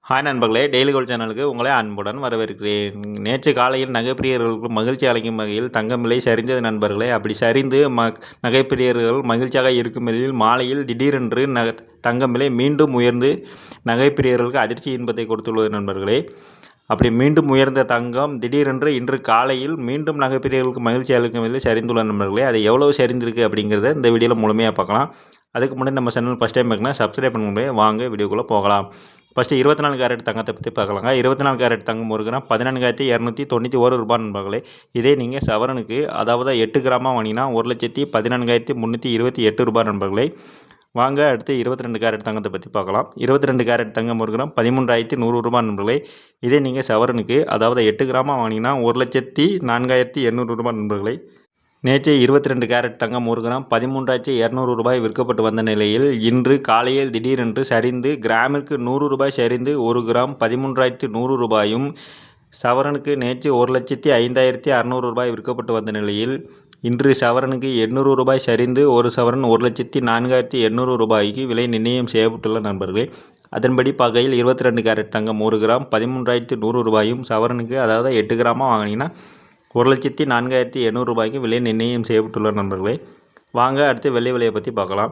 Hi நண்பர்களே, daily gold சேனலுக்கு உங்களை அன்புடன் வரவேற்கிறேன். நேற்று காலையில் நகைப்பிரியர்களுக்கு மகிழ்ச்சி அளிக்கும் வகையில் தங்கம் விலை சரிந்தது நண்பர்களே. அப்படி சரிந்து நகைப்பிரியர்கள் மகிழ்ச்சியாக இருக்கும் நிலையில் மாலையில் திடீரென்று தங்கம் விலை மீண்டும் உயர்ந்து நகைப்பிரியர்களுக்கு அதிர்ச்சி இன்பத்தை கொடுத்துள்ளது நண்பர்களே. அப்படி மீண்டும் உயர்ந்த தங்கம் திடீரென்று இன்று காலையில் மீண்டும் நகைப்பிரியர்களுக்கு மகிழ்ச்சி அளிக்கும் வகையில் சரிந்துள்ள நண்பர்களே. அது எவ்வளவு சரிந்திருக்கு அப்படிங்கிறத இந்த வீடியோவில் முழுமையாக பார்க்கலாம். அதுக்கு முன்னாடி நம்ம சேனல் ஃபஸ்ட் டைம் பார்க்கணும், சப்ஸ்கிரைப் பண்ணுங்க. வாங்க வீடியோக்குள்ளே போகலாம். ஃபஸ்ட்டு 24 கேரட் தங்கத்தை பற்றி பார்க்கலாங்க. 24 கேரட் தங்கம் 1 கிராம் 14,291 ரூபாய் நண்பர்களே. இதே நீங்கள் சவரனுக்கு அதாவது 8 கிராமாக வாங்கினா 1,14,328 ரூபாய் நண்பர்களே. வாங்க அடுத்து 22 கேரட் தங்கத்தை பற்றி பார்க்கலாம். 22 கேரட் தங்கம் 1 கிராம் 13,100 ரூபாய் நண்பர்களே. இதே நீங்கள் சவரனுக்கு அதாவது 8 கிராமாக வாங்கினா 1,04,800 ரூபாய் நண்பர்களே. நேற்று 22 கேரட் தங்கம் 1 கிராம் 13,200 ரூபாய் விற்கப்பட்டு வந்த நிலையில் இன்று காலையில் திடீரென்று சரிந்து கிராமிற்கு 100 ரூபாய் சரிந்து 1 கிராம் 13,100 ரூபாயும், சவரனுக்கு நேற்று 1,05,600 ரூபாய் விற்கப்பட்டு வந்த நிலையில் இன்று சவரனுக்கு 800 ரூபாய் சரிந்து ஒரு சவரன் 1,04,800 ரூபாய்க்கு விலை நிர்ணயம் செய்யப்பட்டுள்ள நண்பர்களே. அதன்படி பார்க்கையில் 22 கேரட் தங்கம் 1 கிராம் 13,100 ரூபாயும், சவரனுக்கு அதாவது 8 கிராமாக வாங்கினீங்கன்னா 1,04,800 ரூபாய்க்கு விலை நிர்ணயம் செய்யப்பட்டுள்ள நண்பர்களே. வாங்க அடுத்து வெள்ளி விலையை பற்றி பார்க்கலாம்.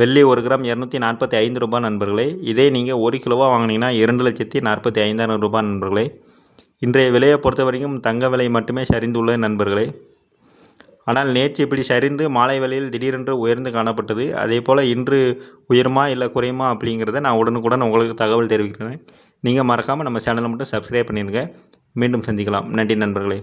வெள்ளி 1 கிராம் 245 ரூபாய் நண்பர்களே. இதே நீங்கள் 1 கிலோவாக வாங்கினீங்கன்னா 2,45,000 ரூபாய் நண்பர்களே. இன்றைய விலையை பொறுத்த வரைக்கும் தங்க விலை மட்டுமே சரிந்துள்ளது நண்பர்களே. ஆனால் நேற்று இப்படி சரிந்து மாலை வேளையில் திடீரென்று உயர்ந்து காணப்பட்டது. அதே போல் இன்று உயருமா இல்லை குறையுமா அப்படிங்கிறத நான் உடனுக்குடன் உங்களுக்கு தகவல் தெரிவிக்கிறேன். நீங்கள் மறக்காமல் நம்ம சேனலை மட்டும் சப்ஸ்கிரைப் பண்ணிடுங்க. மீண்டும் சந்திக்கலாம். நன்றி நண்பர்களே.